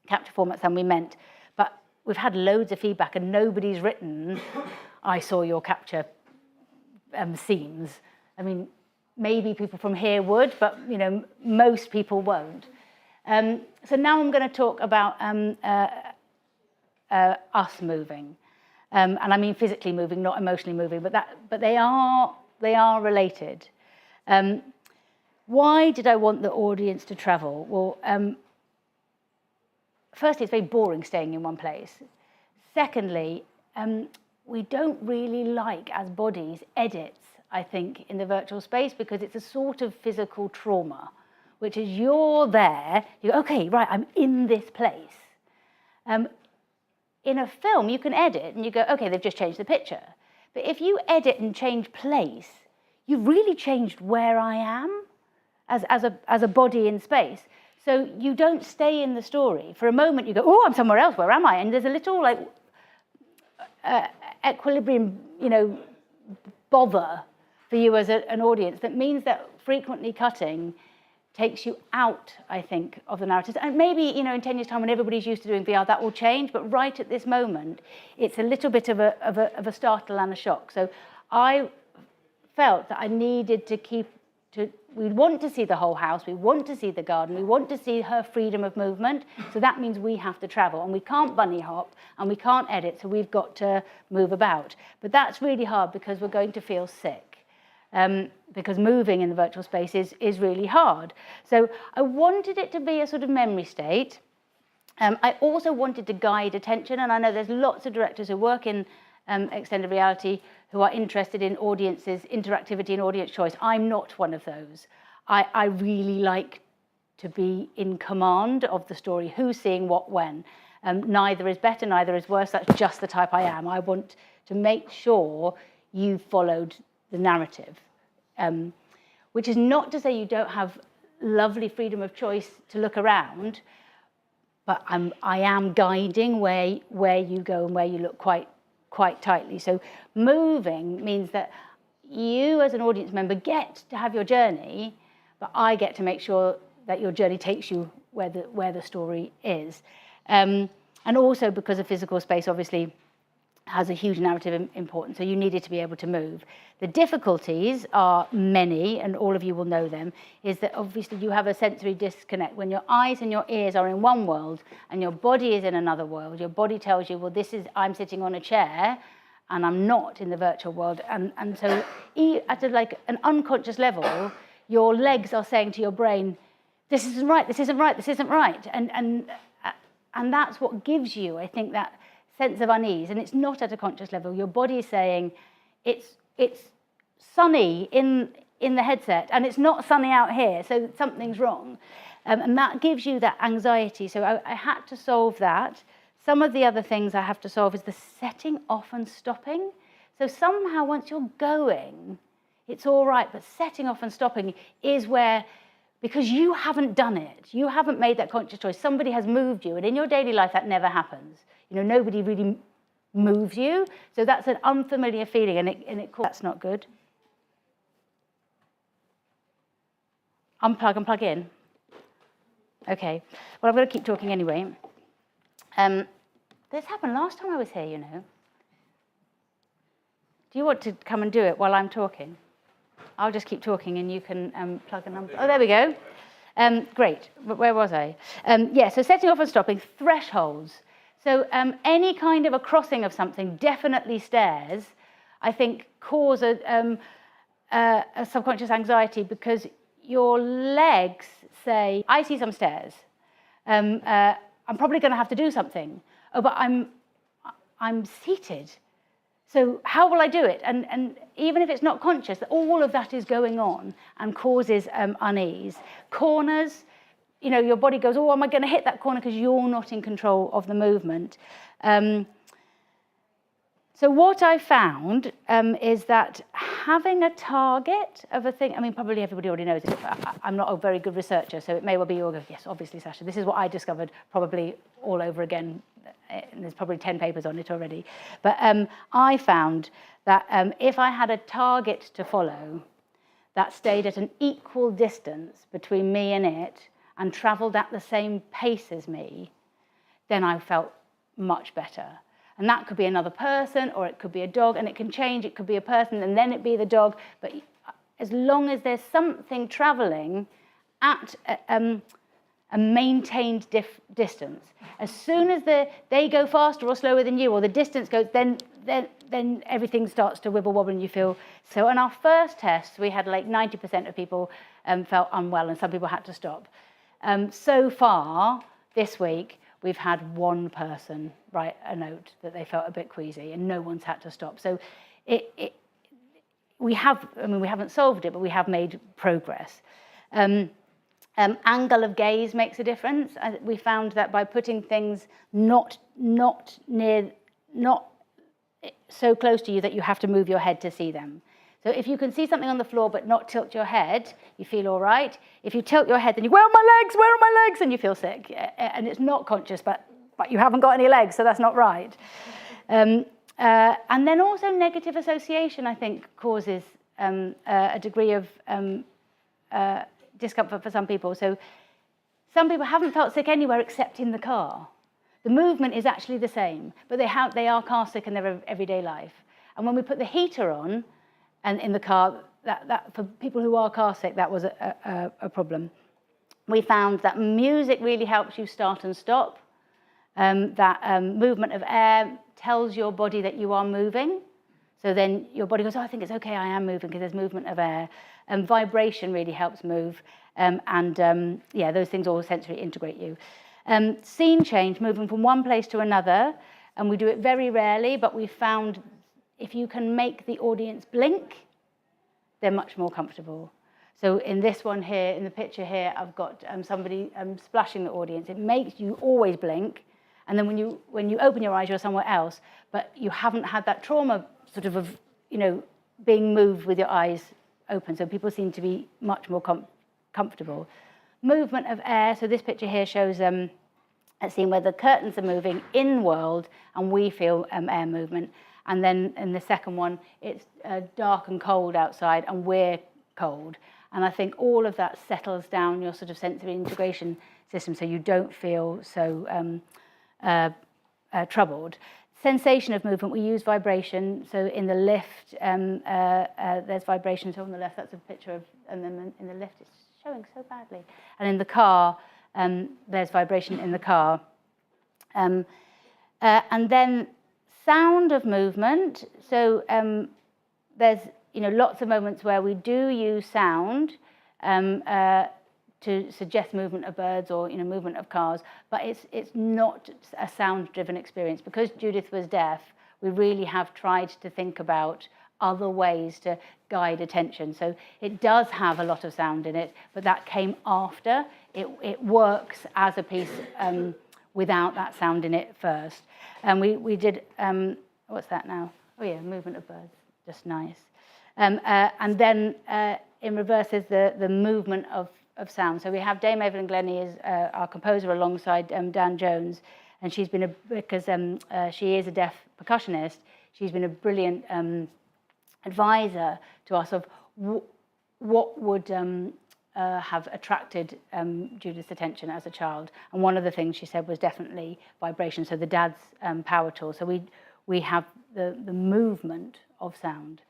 Speaker 2: capture formats than we meant. But we've had loads of feedback and nobody's written, I saw your capture scenes. I mean, maybe people from here would, but most people won't. So now I'm going to talk about us moving, and I mean physically moving, not emotionally moving, but they are related. Why did I want the audience to travel? Well, firstly, it's very boring staying in one place. Secondly, we don't really like, as bodies, edits, I think, in the virtual space, because it's a sort of physical trauma, which is you're there, you go, okay, right, I'm in this place. In a film, you can edit and you go, okay, they've just changed the picture. But if you edit and change place, you've really changed where I am as a body in space. So you don't stay in the story. For a moment, you go, oh, I'm somewhere else, where am I? And there's a little like equilibrium, bother for you as an audience that means that frequently cutting takes you out, I think, of the narrative. And maybe, in 10 years' time, when everybody's used to doing VR, that will change. But right at this moment, it's a little bit of a startle and a shock. So I felt that I needed to we want to see the whole house, we want to see the garden, we want to see her freedom of movement. So that means we have to travel, and we can't bunny hop, and we can't edit, so we've got to move about. But that's really hard because we're going to feel sick. Because moving in the virtual space is really hard. So I wanted it to be a sort of memory state. I also wanted to guide attention, and I know there's lots of directors who work in extended reality who are interested in audiences, interactivity and audience choice. I'm not one of those. I really like to be in command of the story, who's seeing what when. Neither is better, neither is worse, that's just the type I am. I want to make sure you followed the narrative, which is not to say you don't have lovely freedom of choice to look around, but I am guiding where you go and where you look quite tightly. So moving means that you as an audience member get to have your journey, but I get to make sure that your journey takes you where the story is. And also because of physical space, obviously, has a huge narrative importance, so you needed to be able to move. The difficulties are many, and all of you will know them, is that obviously you have a sensory disconnect. When your eyes and your ears are in one world and your body is in another world, your body tells you, well, I'm sitting on a chair and I'm not in the virtual world. And so at an unconscious level, your legs are saying to your brain, this isn't right, this isn't right, this isn't right. And that's what gives you, I think, that sense of unease, and it's not at a conscious level. Your body is saying it's sunny in the headset and it's not sunny out here, so something's wrong, and that gives you that anxiety. So I had to solve that. Some of the other things I have to solve is the setting off and stopping. So somehow once you're going, it's all right, but setting off and stopping is where, because you haven't done it, you haven't made that conscious choice, somebody has moved you, and in your daily life that never happens. Nobody really moves you, so that's an unfamiliar feeling, and that's not good. Unplug and plug in. Okay, well, I'm going to keep talking anyway. This happened last time I was here, Do you want to come and do it while I'm talking? I'll just keep talking and you can plug and unplug. Oh, there we go. Great, where was I? So setting off and stopping, thresholds. So any kind of a crossing of something, definitely stairs, I think cause a subconscious anxiety because your legs say, I see some stairs. I'm probably going to have to do something. Oh, but I'm seated. So how will I do it? And even if it's not conscious, all of that is going on and causes unease. Corners, your body goes, oh, am I going to hit that corner because you're not in control of the movement? So what I found is that having a target of a thing, probably everybody already knows it. I'm not a very good researcher, so it may well be you'll go, yes, obviously, Sacha, this is what I discovered probably all over again. There's probably 10 papers on it already. But I found that if I had a target to follow that stayed at an equal distance between me and it and travelled at the same pace as me, then I felt much better. And that could be another person, or it could be a dog, and it can change. It could be a person, and then it be the dog. But as long as there's something travelling at and maintained distance. As soon as they go faster or slower than you, or the distance goes, then everything starts to wibble wobble and you feel. So on our first test, we had like 90% of people felt unwell and some people had to stop. So far this week, we've had one person write a note that they felt a bit queasy and no one's had to stop. So we haven't solved it, but we have made progress. Angle of gaze makes a difference. We found that by putting things not so close to you that you have to move your head to see them. So if you can see something on the floor but not tilt your head, you feel all right. If you tilt your head, then you, where are my legs? Where are my legs? And you feel sick. And it's not conscious, but you haven't got any legs, so that's not right. And then also negative association, I think, causes a degree of discomfort for some people. So some people haven't felt sick anywhere except in the car. The movement is actually the same, but they are car sick in their everyday life. And when we put the heater on, and in the car, that for people who are car sick, that was a problem. We found that music really helps you start and stop. That movement of air tells your body that you are moving. So then your body goes, oh, I think it's okay, I am moving, because there's movement of air. And vibration really helps move. Yeah, those things all sensory integrate you. Scene change, moving from one place to another. And we do it very rarely, but we found if you can make the audience blink, they're much more comfortable. So in this one here, in the picture here, I've got somebody splashing the audience. It makes you always blink. And then when you open your eyes, you're somewhere else. But you haven't had that trauma sort of being moved with your eyes open. So people seem to be much more comfortable. Movement of air. So this picture here shows a scene where the curtains are moving in world and we feel air movement. And then in the second one, it's dark and cold outside and we're cold. And I think all of that settles down your sort of sensory integration system so you don't feel so troubled. Sensation of movement, we use vibration. So in the lift, there's vibration. So on the left, that's a picture of, and then in the lift, it's showing so badly. And in the car, there's vibration in the car. And then sound of movement. So there's lots of moments where we do use sound to suggest movement of birds or movement of cars, but it's not a sound-driven experience. Because Judith was deaf, we really have tried to think about other ways to guide attention. So it does have a lot of sound in it, but that came after. It works as a piece without that sound in it first. And we did, what's that now? Oh yeah, movement of birds, just nice. And then in reverse is the movement of sound. So we have Dame Evelyn Glennie as our composer alongside Dan Jones, and she's been because she is a deaf percussionist, she's been a brilliant advisor to us of what would have attracted Judith's attention as a child. And one of the things she said was definitely vibration, so the dad's power tool. So we have the movement of sound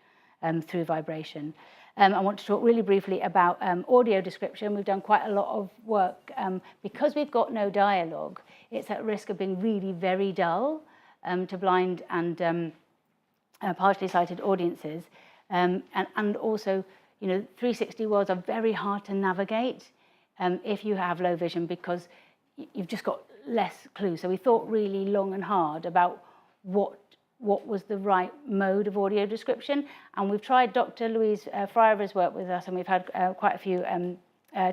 Speaker 2: through vibration. I want to talk really briefly about audio description. We've done quite a lot of work. Because we've got no dialogue, it's at risk of being really very dull to blind and partially sighted audiences. And also, 360 worlds are very hard to navigate if you have low vision, because you've just got less clues. So we thought really long and hard about what was the right mode of audio description. And we've tried Dr. Louise Fryer's work with us, and we've had quite a few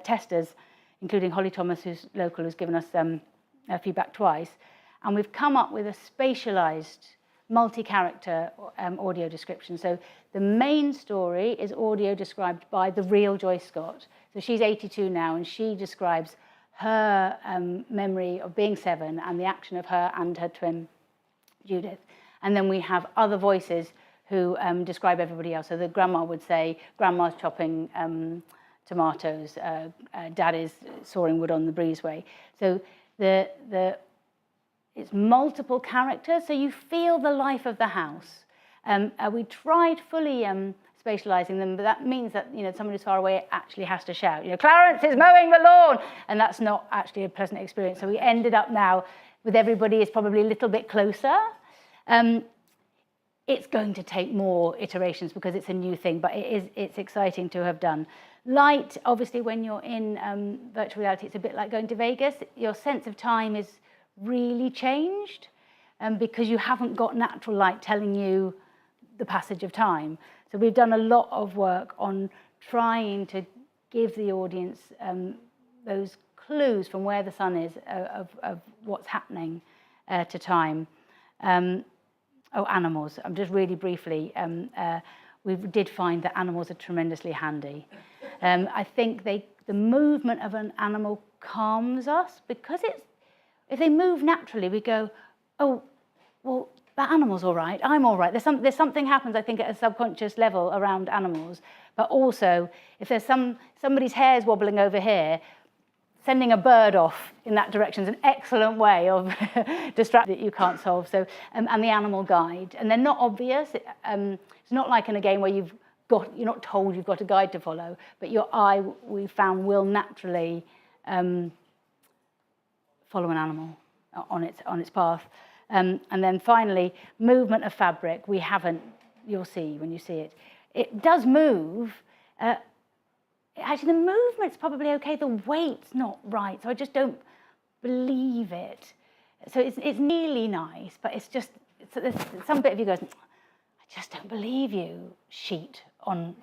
Speaker 2: testers, including Holly Thomas, who's local, who's given us feedback twice. And we've come up with a spatialized multi-character audio description. So the main story is audio described by the real Joyce Scott. So she's 82 now, and she describes her memory of being 7 and the action of her and her twin, Judith. And then we have other voices who describe everybody else. So the grandma would say, grandma's chopping tomatoes, dad is sawing wood on the breezeway. So it's multiple characters, so you feel the life of the house. We tried fully spatializing them, but that means that, someone who's far away actually has to shout, Clarence is mowing the lawn, and that's not actually a pleasant experience. So we ended up now with everybody is probably a little bit closer. It's going to take more iterations because it's a new thing, but it's exciting to have done. Light, obviously, when you're in virtual reality, it's a bit like going to Vegas. Your sense of time is really changed because you haven't got natural light telling you the passage of time. So we've done a lot of work on trying to give the audience those clues from where the sun is of what's happening to time. Animals. Just really briefly, we did find that animals are tremendously handy. I think the movement of an animal calms us because if they move naturally, we go, oh, well, that animal's all right, I'm all right. There's something happens, I think, at a subconscious level around animals. But also, if there's somebody's hair's wobbling over here, sending a bird off in that direction is an excellent way of distraction that you can't solve. So, and the animal guide, and they're not obvious. It's not like in a game where you're not told you've got a guide to follow, but your eye, we found, will naturally follow an animal on its path. And then finally, movement of fabric. We haven't. You'll see when you see it. It does move. Actually, the movement's probably okay. The weight's not right, so I just don't believe it. So it's nearly nice, but it's just there's some bit of you goes, I just don't believe you. Sheet on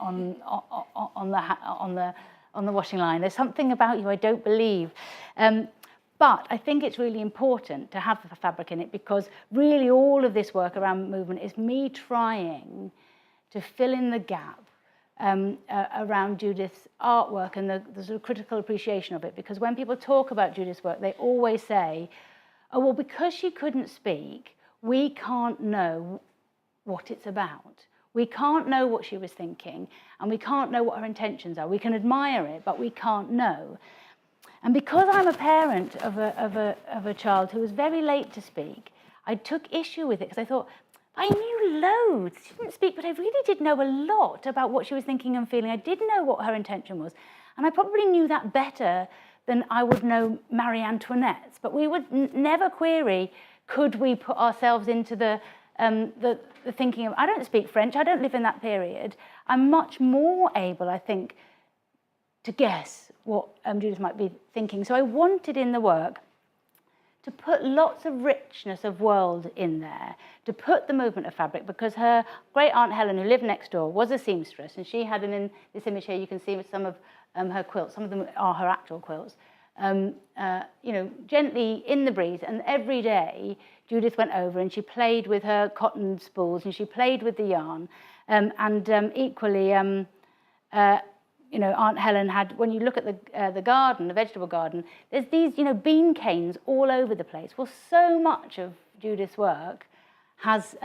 Speaker 2: the washing line. There's something about you I don't believe. But I think it's really important to have the fabric in it because really all of this work around movement is me trying to fill in the gap around Judith's artwork and the sort of critical appreciation of it. Because when people talk about Judith's work, they always say, oh, well, because she couldn't speak, we can't know what it's about. We can't know what she was thinking, and we can't know what her intentions are. We can admire it, but we can't know. And because I'm a parent of a child who was very late to speak, I took issue with it because I thought, I knew loads. She didn't speak, but I really did know a lot about what she was thinking and feeling. I did know what her intention was. And I probably knew that better than I would know Marie Antoinette's. But we would never query, could we put ourselves into the thinking of, I don't speak French, I don't live in that period. I'm much more able, I think, to guess what Judith might be thinking. So I wanted in the work to put lots of richness of world in there, to put the movement of fabric, because her great aunt Helen, who lived next door, was a seamstress, and she had in this image here, you can see with some of her quilts, some of them are her actual quilts, gently in the breeze, and every day Judith went over and she played with her cotton spools and she played with the yarn, equally, Aunt Helen had, when you look at the garden, the vegetable garden, there's these, bean canes all over the place. Well, so much of Judith's work has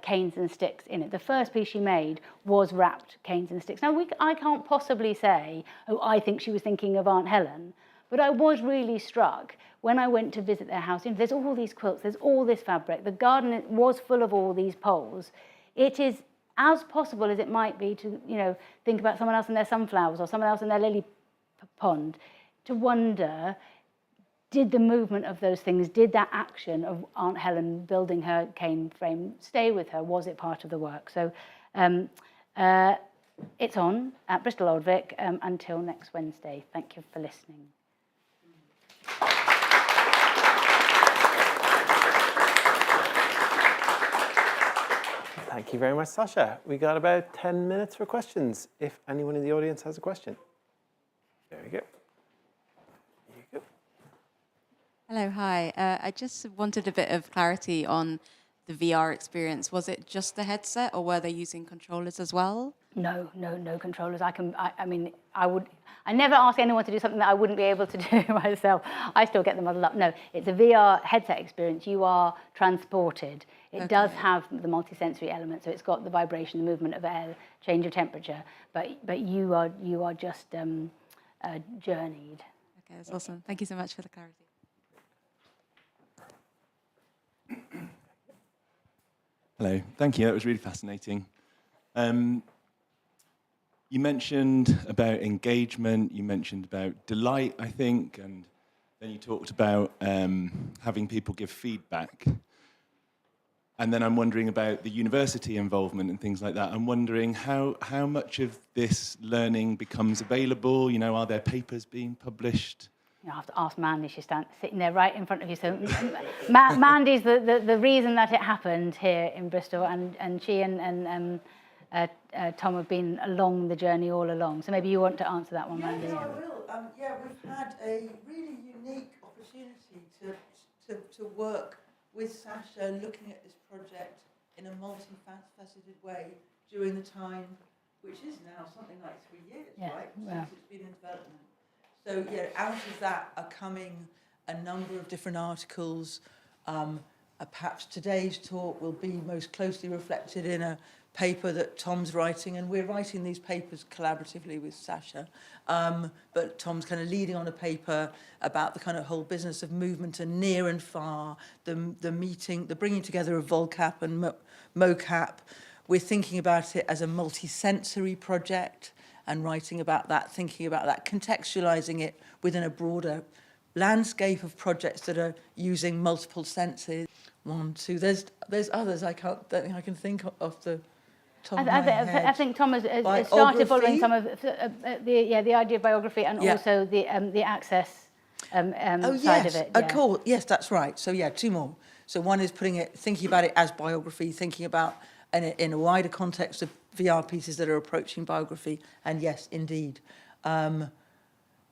Speaker 2: canes and sticks in it. The first piece she made was wrapped canes and sticks. Now, I can't possibly say, oh, I think she was thinking of Aunt Helen, but I was really struck when I went to visit their house. There's all these quilts, there's all this fabric. The garden was full of all these poles. It is as possible as it might be to, think about someone else and their sunflowers or someone else in their lily pond, to wonder, did the movement of those things, did that action of Aunt Helen building her cane frame stay with her? Was it part of the work? So it's on at Bristol Old Vic until next Wednesday. Thank you for listening.
Speaker 1: Thank you very much, Sacha. We got about 10 minutes for questions, if anyone in the audience has a question. There we go. There you go.
Speaker 3: Hello, hi. I just wanted a bit of clarity on the VR experience. Was it just the headset, or were they using controllers as well?
Speaker 2: No controllers. I never ask anyone to do something that I wouldn't be able to do myself. I still get them muddled up. No, it's a VR headset experience. You are transported. It does have the multisensory element, so it's got the vibration, the movement of air, change of temperature, but you are just journeyed.
Speaker 3: Okay, that's awesome. Thank you so much for the clarity.
Speaker 4: Hello, thank you. That was really fascinating. You mentioned about engagement, you mentioned about delight, I think, and then you talked about having people give feedback. And then I'm wondering about the university involvement and things like that. I'm wondering how much of this learning becomes available? You know, are there papers being published?
Speaker 2: You have to ask Mandy, she's sitting there right in front of you. So Mandy's the reason that it happened here in Bristol, and she and Tom have been along the journey all along. So maybe you want to answer that one, Mandy.
Speaker 5: Yes, I will. We've had a really unique opportunity to work with Sacha looking at this project in a multifaceted way during the time, which is now something like 3 years, right?
Speaker 2: Yeah.
Speaker 5: Since it's been in development. So out of that are coming a number of different articles. Perhaps today's talk will be most closely reflected in a paper that Tom's writing, and we're writing these papers collaboratively with Sacha. But Tom's kind of leading on a paper about the kind of whole business of movement and near and far, the meeting, the bringing together of VolCap and MoCap. We're thinking about it as a multi-sensory project and writing about that, thinking about that, contextualizing it within a broader landscape of projects that are using multiple senses. One, two, there's others I don't think I can think of the top of my head.
Speaker 2: I think Tom has started following some of the idea of biography and also the access side of it.
Speaker 5: Oh, cool. Yes, that's right. So two more. So one is thinking about it as biography, thinking about in a wider context of VR pieces that are approaching biography. And yes, indeed,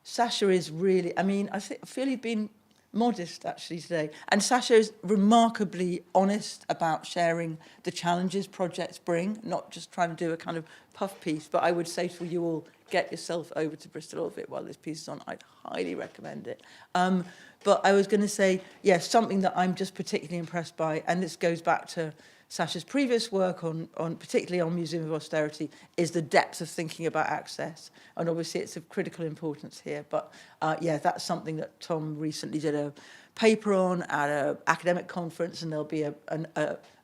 Speaker 5: Sacha is really. I mean, I feel he's been modest actually today, and Sacha is remarkably honest about sharing the challenges projects bring, not just trying to do a kind of puff piece. But I would say to you all, get yourself over to Bristol Orbit while this piece is on. I'd highly recommend it. But I was going to say, yes, something that I'm just particularly impressed by, and this goes back to Sacha's previous work on particularly on Museum of Austerity, is the depth of thinking about access. And obviously it's of critical importance here. But that's something that Tom recently did a paper on at an academic conference, and there'll be a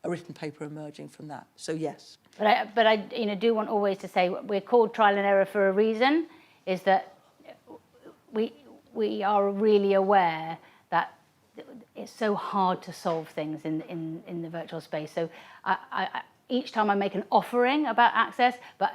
Speaker 5: written paper emerging from that. So yes.
Speaker 2: But I do want always to say we're called trial and error for a reason, is that we are really aware that it's so hard to solve things in the virtual space. So each time I make an offering about access, but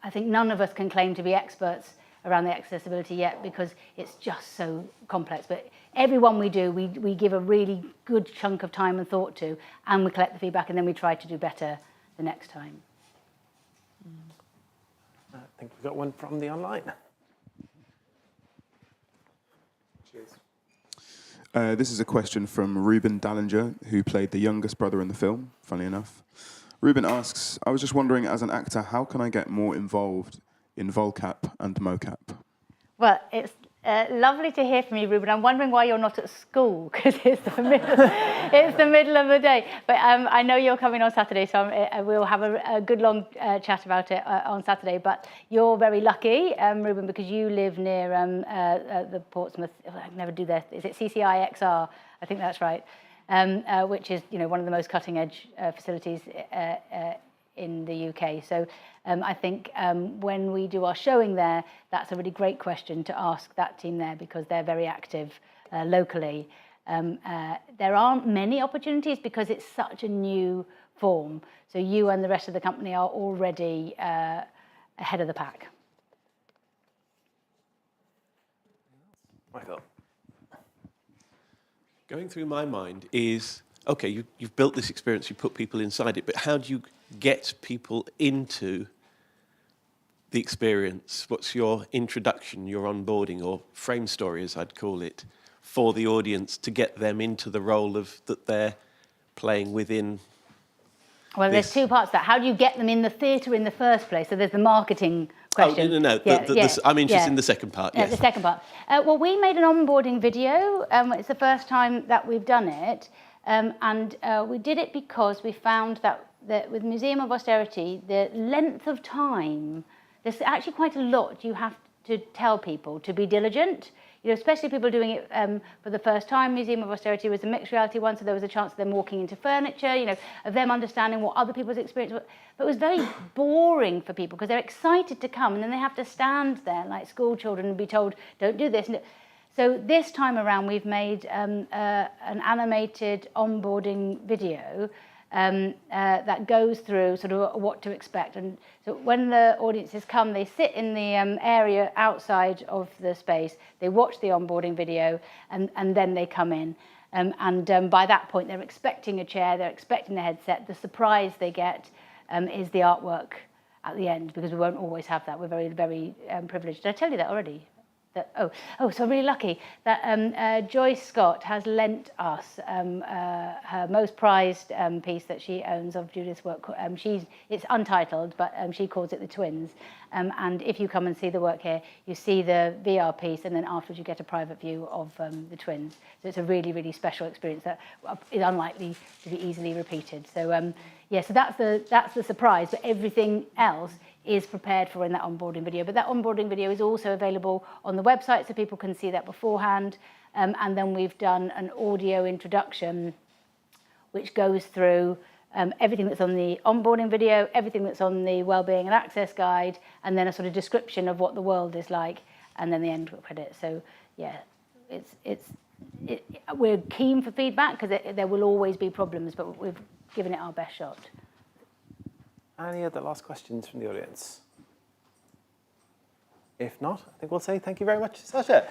Speaker 2: I think none of us can claim to be experts around the accessibility yet because it's just so complex. But everyone we do, we give a really good chunk of time and thought to, and we collect the feedback, and then we try to do better the next time.
Speaker 1: I think we've got one from the online. Cheers.
Speaker 6: This is a question from Ruben Dallinger, who played the youngest brother in the film, funnily enough. Ruben asks, I was just wondering, as an actor, how can I get more involved in VolCap and MoCap?
Speaker 2: Well, it's lovely to hear from you, Ruben. I'm wondering why you're not at school, because it's the middle of the day. But I know you're coming on Saturday, so we'll have a good long chat about it on Saturday. But you're very lucky, Ruben, because you live near the Portsmouth. I never do that. Is it CCIXR? I think that's right. Which is one of the most cutting-edge facilities in the UK. So I think when we do our showing there, that's a really great question to ask that team there, because they're very active locally. There aren't many opportunities because it's such a new form. So you and the rest of the company are already ahead of the pack.
Speaker 1: Michael.
Speaker 7: Going through my mind is, okay, you've built this experience, you put people inside it, but how do you get people into the experience? What's your introduction, your onboarding, or frame story, as I'd call it, for the audience to get them into the role that they're playing within?
Speaker 2: Well, there's two parts to that. How do you get them in the theatre in the first place? So there's the marketing question.
Speaker 7: Oh, no. I'm interested in the second part, yes.
Speaker 2: The second part. Well, we made an onboarding video. It's the first time that we've done it. And we did it because we found that with Museum of Austerity, the length of time, there's actually quite a lot you have to tell people to be diligent. especially people doing it for the first time. Museum of Austerity was a mixed reality one, so there was a chance of them walking into furniture, of them understanding what other people's experience was. But it was very boring for people because they're excited to come and then they have to stand there like school children and be told, don't do this. So this time around, we've made an animated onboarding video that goes through sort of what to expect. And so when the audiences come, they sit in the area outside of the space, they watch the onboarding video, and then they come in. By that point, they're expecting a chair, they're expecting a headset. The surprise they get is the artwork at the end, because we won't always have that. We're very, very privileged. Did I tell you that already? So I'm really lucky that Joyce Scott has lent us her most prized piece that she owns of Judith's work. It's untitled, but she calls it The Twins. And if you come and see the work here, you see the VR piece, and then afterwards you get a private view of the twins. So it's a really, really special experience that is unlikely to be easily repeated. So so that's the surprise, but everything else is prepared for in that onboarding video. But that onboarding video is also available on the website, so people can see that beforehand. And then we've done an audio introduction, which goes through everything that's on the onboarding video, everything that's on the Wellbeing and Access Guide, and then a sort of description of what the world is like, and then the end credit. So yeah, we're keen for feedback because there will always be problems, but we've given it our best shot.
Speaker 1: Any other last questions from the audience? If not, I think we'll say thank you very much, Sacha.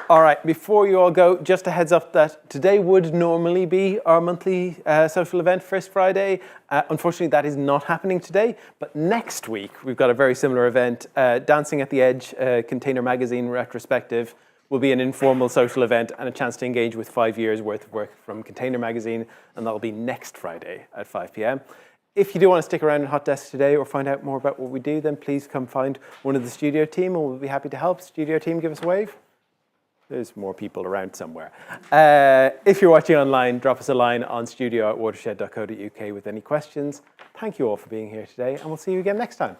Speaker 1: All right, before you all go, just a heads up that today would normally be our monthly social event, First Friday. Unfortunately, that is not happening today, but next week we've got a very similar event, Dancing at the Edge, Container Magazine retrospective. Will be an informal social event and a chance to engage with 5 years worth of work from Container Magazine, and that'll be next Friday at 5 p.m. If you do want to stick around in Hot Desk today or find out more about what we do, then please come find one of the studio team and we'll be happy to help. Studio team, give us a wave. There's more people around somewhere. If you're watching online, drop us a line on studio@watershed.co.uk with any questions. Thank you all for being here today, and we'll see you again next time.